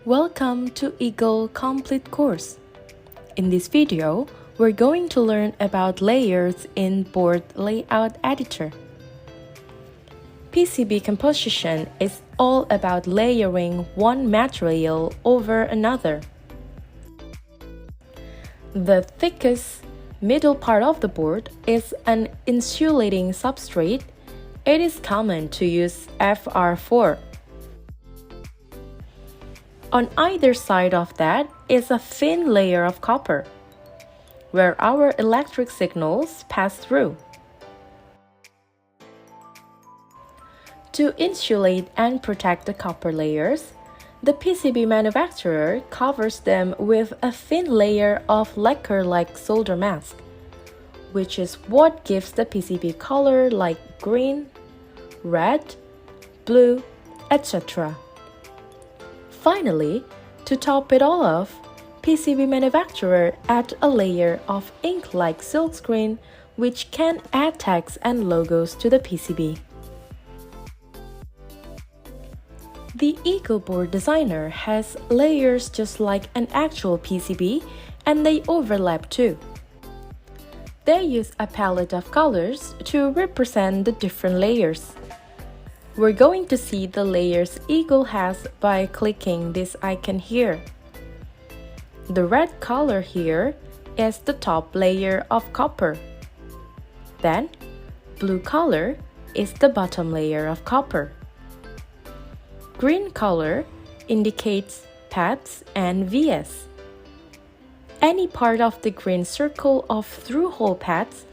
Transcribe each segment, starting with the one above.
Welcome to Eagle Complete Course. In this video, we're going to learn about layers in Board Layout Editor. PCB composition is all about layering one material over another. The thickest middle part of the board is an insulating substrate. It is common to use FR4. On either side of that is a thin layer of copper, where our electric signals pass through. To insulate and protect the copper layers, the PCB manufacturer covers them with a thin layer of lacquer-like solder mask, which is what gives the PCB color like green, red, blue, etc. Finally, to top it all off, PCB manufacturer add a layer of ink-like silkscreen which can add text and logos to the PCB. The Eagle Board Designer has layers just like an actual PCB, and they overlap too. They use a palette of colors to represent the different layers. We're going to see the layers Eagle has by clicking this icon here. The red color here is the top layer of copper. Then, blue color is the bottom layer of copper. Green color indicates paths and vias. Any part of the green circle of through-hole paths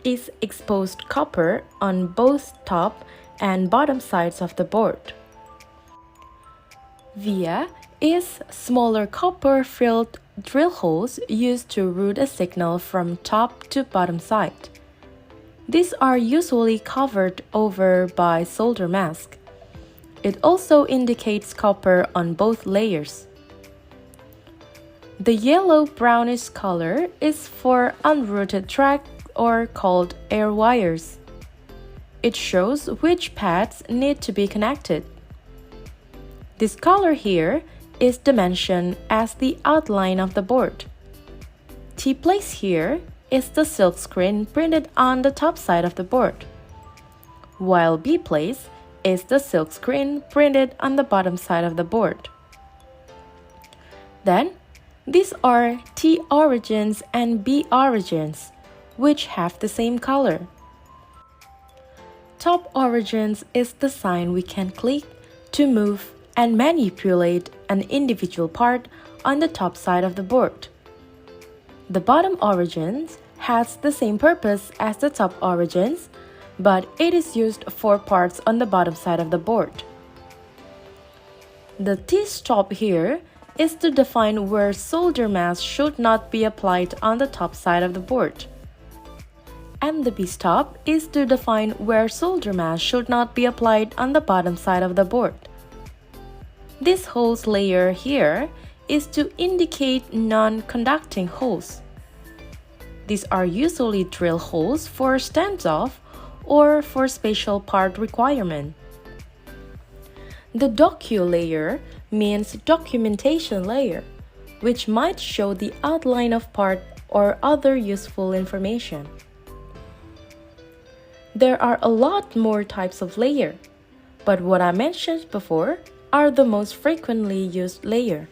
is exposed copper on both top and bottom sides of the board. Via is smaller copper-filled drill holes used to route a signal from top to bottom side. These are usually covered over by solder mask. It also indicates copper on both layers. The yellow-brownish color is for unrouted track or called air wires. It shows which paths need to be connected. This color here is dimensioned as the outline of the board. T-place here is the silkscreen printed on the top side of the board, while B-place is the silkscreen printed on the bottom side of the board. Then, these are T origins and B origins, which have the same color. Top origins is the sign we can click to move and manipulate an individual part on the top side of the board. The bottom origins has the same purpose as the top origins, but it is used for parts on the bottom side of the board. The T-stop here is to define where solder mask should not be applied on the top side of the board. And the B-stop is to define where solder mask should not be applied on the bottom side of the board. This holes layer here is to indicate non-conducting holes. These are usually drill holes for standoff or for special part requirement. The docu layer means documentation layer, which might show the outline of part or other useful information. There are a lot more types of layer, but what I mentioned before are the most frequently used layer.